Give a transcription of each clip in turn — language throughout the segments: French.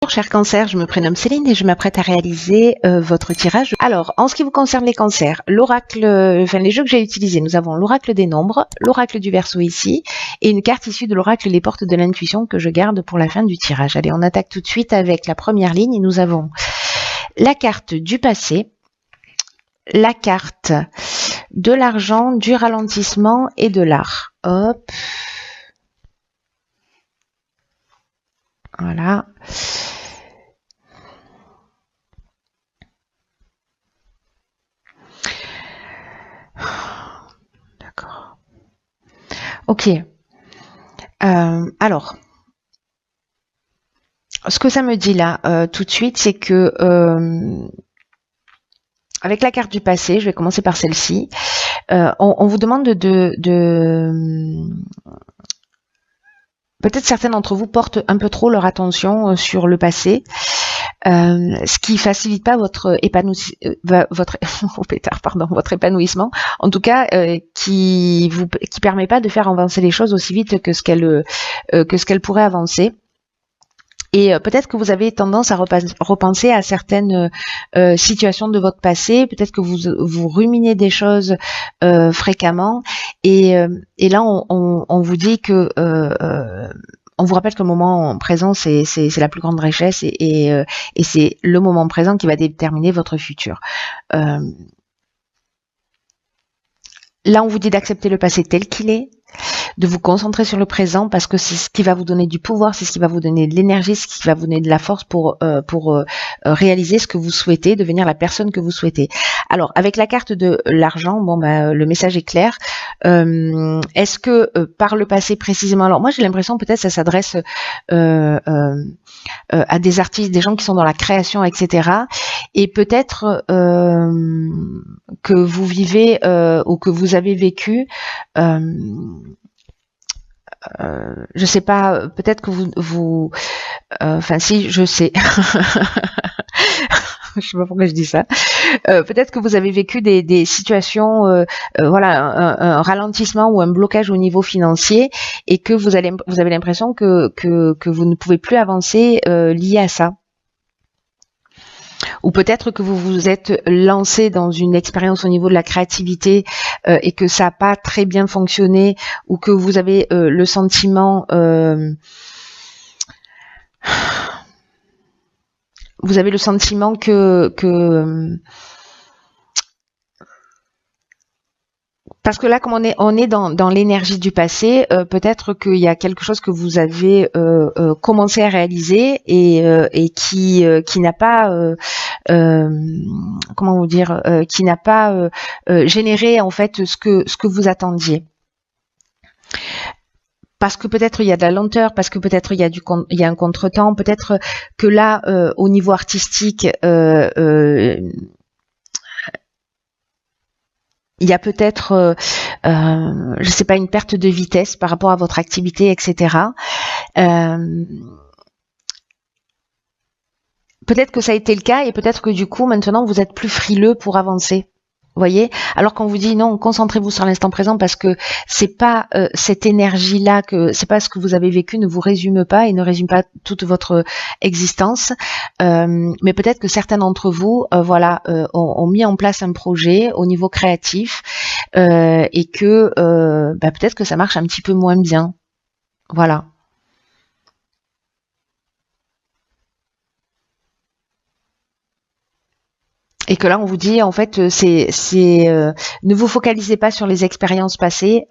Bonjour chers cancers, je me prénomme Céline et je m'apprête à réaliser votre tirage. Alors, en ce qui vous concerne les cancers, l'oracle, les jeux que j'ai utilisés, nous avons l'oracle des nombres, l'oracle du Verseau ici, et une carte issue de l'oracle des portes de l'intuition que je garde pour la fin du tirage. Allez, on attaque tout de suite avec la première ligne et nous avons la carte du passé, la carte de l'argent, du ralentissement et de l'art. Hop. Voilà. D'accord. Ok. Alors, ce que ça me dit là, tout de suite, c'est que avec la carte du passé, je vais commencer par celle-ci, on vous demande peut-être certains d'entre vous portent un peu trop leur attention sur le passé, ce qui facilite pas votre épanouissement, en tout cas qui permet pas de faire avancer les choses aussi vite que ce qu'elle pourrait avancer. Et peut-être que vous avez tendance à repenser à certaines situations de votre passé, peut-être que vous ruminez des choses fréquemment, et là on vous dit que on vous rappelle que le moment présent c'est la plus grande richesse, et c'est le moment présent qui va déterminer votre futur. Là on vous dit d'accepter le passé tel qu'il est, de vous concentrer sur le présent parce que c'est ce qui va vous donner du pouvoir, c'est ce qui va vous donner de l'énergie, ce qui va vous donner de la force pour réaliser ce que vous souhaitez, devenir la personne que vous souhaitez. Alors, avec la carte de l'argent, bon, le message est clair. Est-ce que par le passé précisément, alors moi j'ai l'impression peut-être ça s'adresse à des artistes, des gens qui sont dans la création, etc. Et peut-être que vous vivez ou que vous avez vécu je sais pas, peut-être que enfin si, je sais. Je sais pas pourquoi je dis ça. Peut-être que vous avez vécu des situations, voilà, un ralentissement ou un blocage au niveau financier, et que vous avez l'impression que vous ne pouvez plus avancer lié à ça. Ou peut-être que vous vous êtes lancé dans une expérience au niveau de la créativité et que ça n'a pas très bien fonctionné, ou que vous avez le sentiment que parce que là, comme on est dans l'énergie du passé, peut-être qu'il y a quelque chose que vous avez commencé à réaliser et qui n'a pas comment vous dire, qui n'a pas généré en fait ce que vous attendiez. Parce que peut-être il y a de la lenteur, parce que peut-être il y a un contretemps, peut-être que là au niveau artistique il y a peut-être, je sais pas, une perte de vitesse par rapport à votre activité, etc. Peut-être que ça a été le cas, et peut-être que du coup, maintenant, vous êtes plus frileux pour avancer. Vous voyez? Alors qu'on vous dit non, concentrez-vous sur l'instant présent, parce que c'est pas cette énergie-là, c'est pas ce que vous avez vécu ne vous résume pas et ne résume pas toute votre existence. Mais peut-être que certains d'entre vous, voilà, ont mis en place un projet au niveau créatif et que peut-être que ça marche un petit peu moins bien. Voilà. Et que là, on vous dit, en fait, ne vous focalisez pas sur les expériences passées,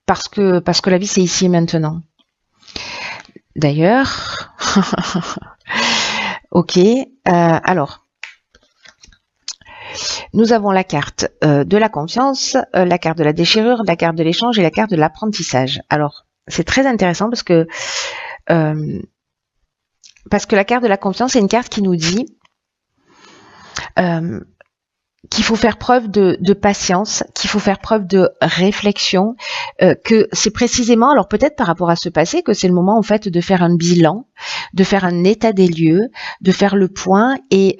parce que la vie, c'est ici et maintenant. D'ailleurs, ok. Alors, nous avons la carte de la confiance, la carte de la déchirure, la carte de l'échange et la carte de l'apprentissage. Alors, c'est très intéressant parce que la carte de la confiance, c'est une carte qui nous dit qu'il faut faire preuve de patience, qu'il faut faire preuve de réflexion, que c'est précisément, alors peut-être par rapport à ce passé, que c'est le moment en fait de faire un bilan, de faire un état des lieux, de faire le point et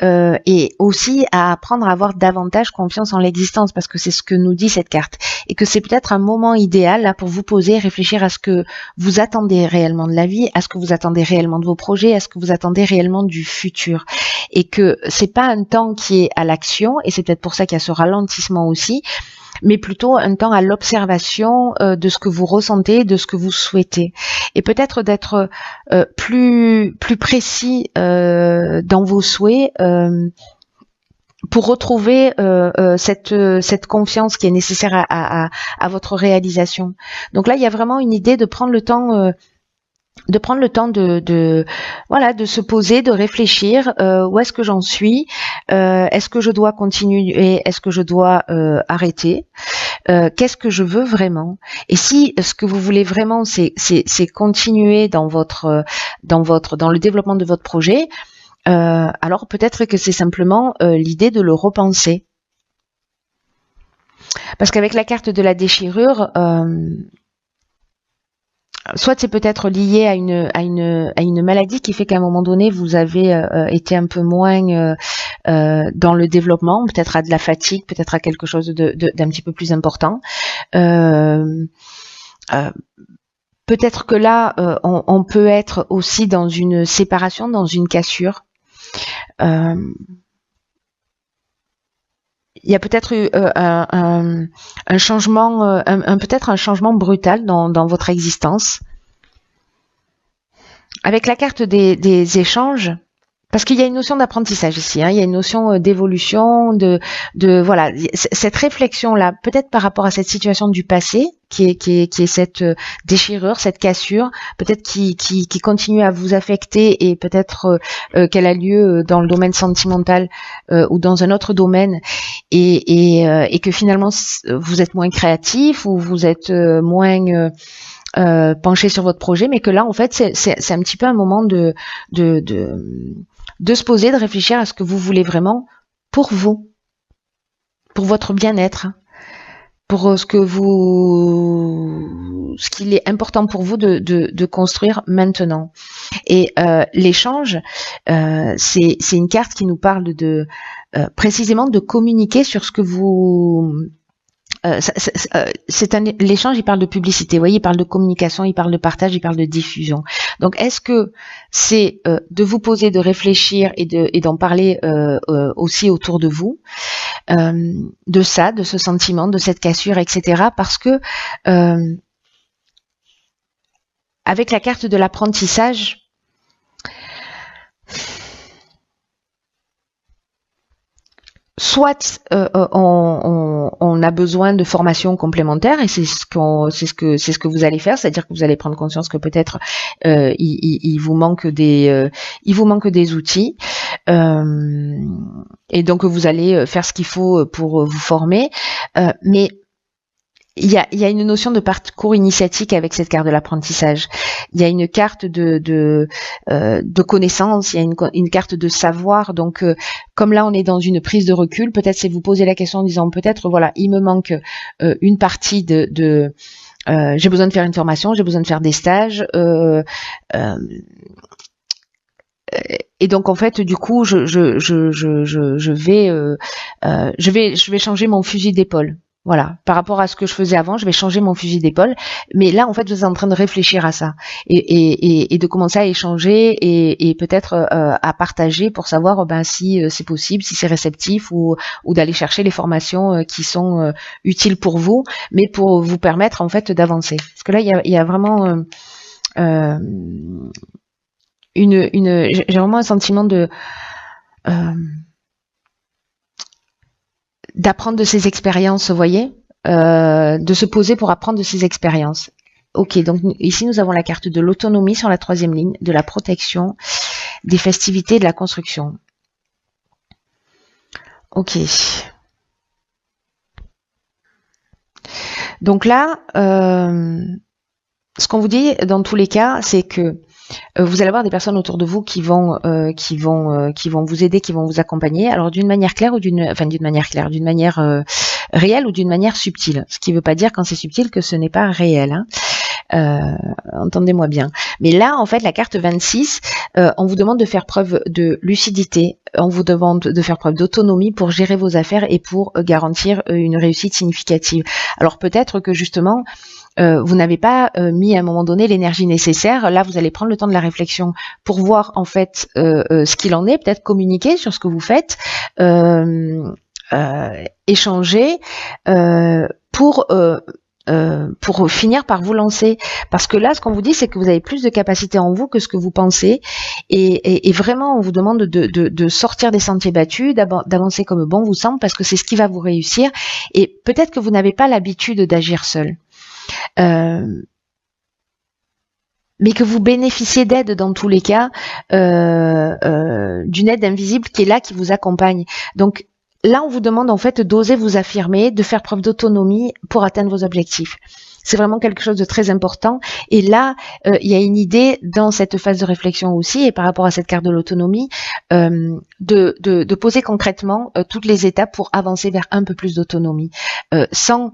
aussi à apprendre à avoir davantage confiance en l'existence, parce que c'est ce que nous dit cette carte, et que c'est peut-être un moment idéal là pour vous poser, réfléchir à ce que vous attendez réellement de la vie, à ce que vous attendez réellement de vos projets, à ce que vous attendez réellement du futur, et que c'est pas un temps qui est à l'action, et c'est peut-être pour ça qu'il y a ce ralentissement aussi, mais plutôt un temps à l'observation de ce que vous ressentez, de ce que vous souhaitez, et peut-être d'être plus précis dans vos souhaits pour retrouver cette confiance qui est nécessaire à votre réalisation. Donc là, il y a vraiment une idée de prendre le temps. Voilà, de se poser, de réfléchir, où est-ce que j'en suis, est-ce que je dois continuer, est-ce que je dois arrêter, qu'est-ce que je veux vraiment, et si ce que vous voulez vraiment c'est continuer dans le développement de votre projet, alors peut-être que c'est simplement l'idée de le repenser, parce qu'avec la carte de la déchirure, soit c'est peut-être lié à une maladie qui fait qu'à un moment donné vous avez été un peu moins dans le développement, peut-être à de la fatigue, peut-être à quelque chose d'un petit peu plus important. Peut-être que là on peut être aussi dans une séparation, dans une cassure. Il y a peut-être eu un changement, peut-être un changement brutal dans votre existence. Avec la carte des échanges, parce qu'il y a une notion d'apprentissage ici, hein, il y a une notion d'évolution, de voilà, cette réflexion-là, peut-être par rapport à cette situation du passé, qui est cette déchirure, cette cassure, peut-être qui continue à vous affecter, et peut-être qu'elle a lieu dans le domaine sentimental ou dans un autre domaine, et que finalement vous êtes moins créatif, ou vous êtes moins penché sur votre projet, mais que là en fait c'est un petit peu un moment de se poser, de réfléchir à ce que vous voulez vraiment pour vous, pour votre bien-être, pour ce qu'il est important pour vous de construire maintenant. Et l'échange, c'est une carte qui nous parle précisément de communiquer sur ce que vous... l'échange, il parle de publicité, vous voyez, il parle de communication, il parle de partage, il parle de diffusion. Donc est-ce que c'est de vous poser, de réfléchir et d'en parler aussi autour de vous, de ça, de ce sentiment, de cette cassure, etc. Parce que avec la carte de l'apprentissage, soit on a besoin de formations complémentaires, et c'est ce que vous allez faire, c'est-à-dire que vous allez prendre conscience que peut-être il vous manque des outils, et donc vous allez faire ce qu'il faut pour vous former, mais il y a une notion de parcours initiatique avec cette carte de l'apprentissage. Il y a une carte de connaissance, il y a une carte de savoir. Donc, comme là, on est dans une prise de recul, peut-être c'est vous poser la question en disant, peut-être, voilà, il me manque une partie j'ai besoin de faire une formation, j'ai besoin de faire des stages. Et donc en fait, du coup, je vais changer mon fusil d'épaule. Voilà, par rapport à ce que je faisais avant, je vais changer mon fusil d'épaule. Mais là, en fait, vous êtes en train de réfléchir à ça et de commencer à échanger et peut-être à partager pour savoir si c'est possible, si c'est réceptif, ou d'aller chercher les formations qui sont utiles pour vous, mais pour vous permettre en fait d'avancer. Parce que là, il y a vraiment j'ai vraiment un sentiment d'apprendre de ses expériences, vous voyez, de se poser pour apprendre de ses expériences. Ok, donc ici nous avons la carte de l'autonomie sur la 3e ligne, de la protection, des festivités et de la construction. Ok. Donc là, ce qu'on vous dit dans tous les cas, c'est que vous allez avoir des personnes autour de vous qui vont vous aider, qui vont vous accompagner. Alors d'une manière claire ou d'une manière réelle ou d'une manière subtile. Ce qui ne veut pas dire quand c'est subtil que ce n'est pas réel. Hein. Entendez-moi bien. Mais là, en fait, la carte 26, on vous demande de faire preuve de lucidité, on vous demande de faire preuve d'autonomie pour gérer vos affaires et pour garantir une réussite significative. Alors peut-être que justement, vous n'avez pas mis à un moment donné l'énergie nécessaire. Là, vous allez prendre le temps de la réflexion pour voir en fait ce qu'il en est, peut-être communiquer sur ce que vous faites, échanger pour finir par vous lancer. Parce que là, ce qu'on vous dit, c'est que vous avez plus de capacité en vous que ce que vous pensez. Et vraiment, on vous demande de sortir des sentiers battus, d'avancer comme bon vous semble, parce que c'est ce qui va vous réussir. Et peut-être que vous n'avez pas l'habitude d'agir seul. Mais que vous bénéficiez d'aide dans tous les cas, d'une aide invisible qui est là, qui vous accompagne. Donc là, on vous demande en fait d'oser vous affirmer, de faire preuve d'autonomie pour atteindre vos objectifs. C'est vraiment quelque chose de très important. Et là, il y a une idée dans cette phase de réflexion aussi, et par rapport à cette carte de l'autonomie, de poser concrètement toutes les étapes pour avancer vers un peu plus d'autonomie, sans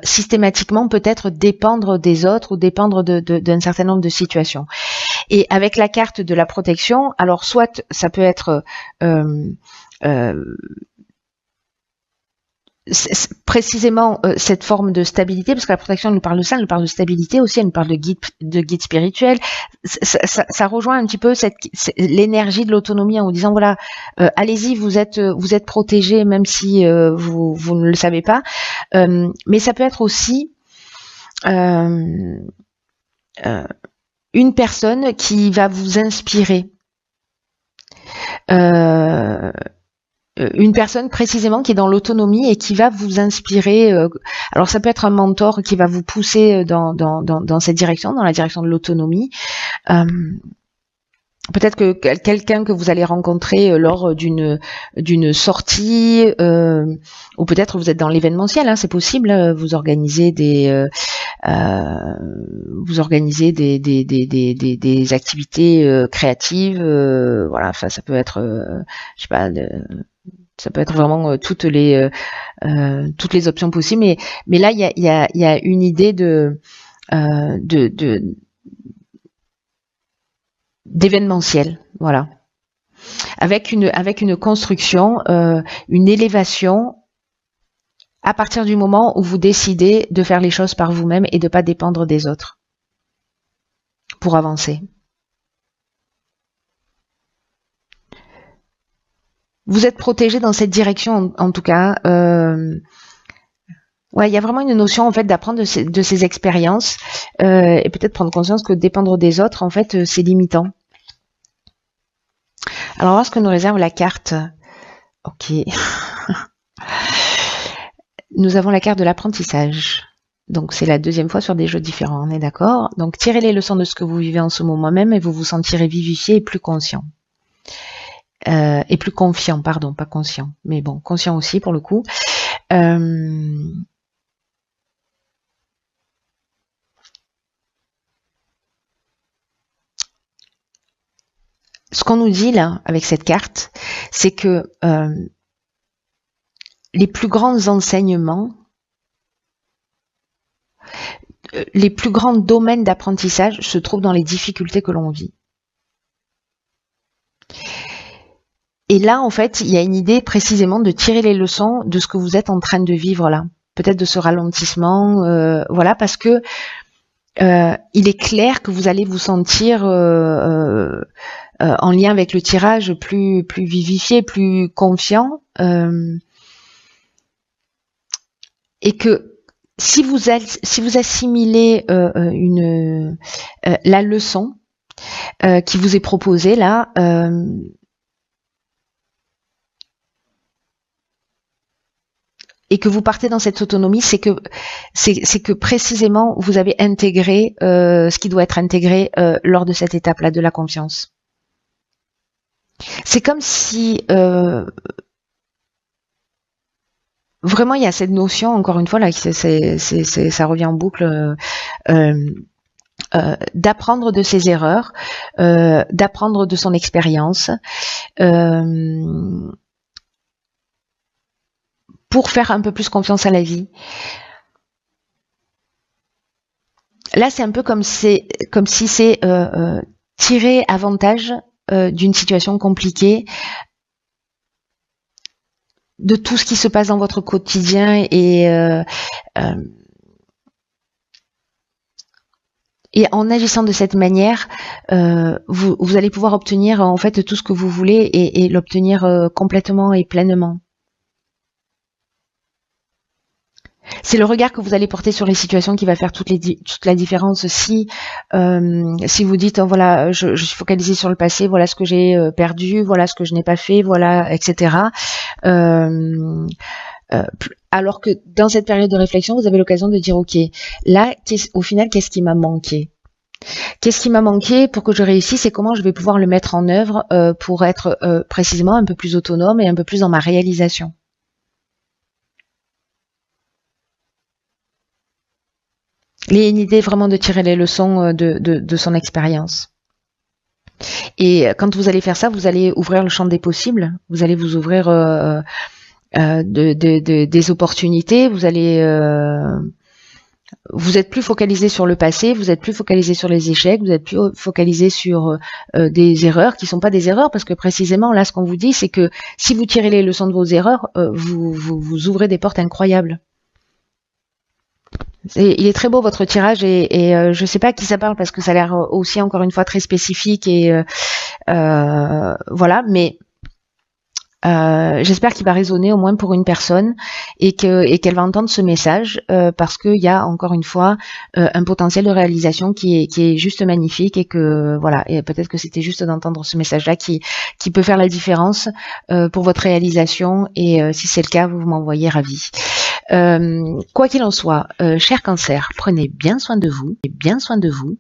systématiquement peut-être dépendre des autres ou dépendre d'un certain nombre de situations. Et avec la carte de la protection, alors soit ça peut être précisément cette forme de stabilité, parce que la protection elle nous parle de ça, elle nous parle de stabilité aussi, elle nous parle de guide spirituel. Ça rejoint un petit peu l'énergie de l'autonomie en vous disant voilà, allez-y, vous êtes protégé même si vous ne le savez pas. Mais ça peut être aussi une personne qui va vous inspirer. Une personne précisément qui est dans l'autonomie et qui va vous inspirer. Alors ça peut être un mentor qui va vous pousser dans cette direction, dans la direction de l'autonomie. Peut-être que quelqu'un que vous allez rencontrer lors d'une sortie, ou peut-être vous êtes dans l'événementiel, hein, c'est possible. Vous organisez des activités créatives. Voilà, ça peut être, je sais pas. Ça peut être vraiment toutes les options possibles, mais là il y a une idée d'événementiel, voilà, avec une construction, une élévation à partir du moment où vous décidez de faire les choses par vous-même et de pas dépendre des autres pour avancer. Vous êtes protégé dans cette direction, en tout cas. Ouais, il y a vraiment une notion en fait d'apprendre de ces expériences et peut-être prendre conscience que dépendre des autres, en fait, c'est limitant. Alors, voir ce que nous réserve la carte. Ok. Nous avons la carte de l'apprentissage. Donc, c'est la deuxième fois sur des jeux différents, on est d'accord? Donc, tirez les leçons de ce que vous vivez en ce moment même et vous vous sentirez vivifié et plus conscient. Et plus confiant, pardon, pas conscient, mais bon, conscient aussi pour le coup. Ce qu'on nous dit là, avec cette carte, c'est que les plus grands enseignements, les plus grands domaines d'apprentissage se trouvent dans les difficultés que l'on vit. Et là, en fait, il y a une idée précisément de tirer les leçons de ce que vous êtes en train de vivre là. Peut-être de ce ralentissement, voilà, parce que il est clair que vous allez vous sentir en lien avec le tirage plus vivifié, plus confiant, et que si vous assimilez la leçon qui vous est proposée là, et que vous partez dans cette autonomie, c'est que précisément vous avez intégré ce qui doit être intégré lors de cette étape-là de la confiance. C'est comme si vraiment il y a cette notion, encore une fois là, ça revient en boucle, d'apprendre de ses erreurs, d'apprendre de son expérience. Pour faire un peu plus confiance à la vie. Là, c'est un peu comme si c'est tirer avantage d'une situation compliquée, de tout ce qui se passe dans votre quotidien et en agissant de cette manière, vous allez pouvoir obtenir en fait tout ce que vous voulez et l'obtenir complètement et pleinement. C'est le regard que vous allez porter sur les situations qui va faire toute la différence. Si vous dites oh, voilà, je suis focalisée sur le passé, voilà ce que j'ai perdu, voilà ce que je n'ai pas fait, voilà, etc. Alors que dans cette période de réflexion, vous avez l'occasion de dire ok, là, au final, qu'est-ce qui m'a manqué? Qu'est-ce qui m'a manqué pour que je réussisse et comment je vais pouvoir le mettre en œuvre pour être précisément un peu plus autonome et un peu plus dans ma réalisation. Il y a une idée vraiment de tirer les leçons de son expérience. Et quand vous allez faire ça, vous allez ouvrir le champ des possibles, vous allez vous ouvrir des opportunités, vous êtes plus focalisé sur le passé, vous êtes plus focalisé sur les échecs, vous êtes plus focalisé sur des erreurs qui sont pas des erreurs, parce que précisément là ce qu'on vous dit c'est que si vous tirez les leçons de vos erreurs, vous ouvrez des portes incroyables. Il est très beau votre tirage et je sais pas à qui ça parle parce que ça a l'air aussi encore une fois très spécifique et voilà, mais j'espère qu'il va résonner au moins pour une personne et qu'elle va entendre ce message parce qu'il y a encore une fois un potentiel de réalisation qui est juste magnifique et que voilà, et peut-être que c'était juste d'entendre ce message-là qui peut faire la différence pour votre réalisation et si c'est le cas, vous m'envoyez ravi. Quoi qu'il en soit, cher Cancer, prenez bien soin de vous et bien soin de vous.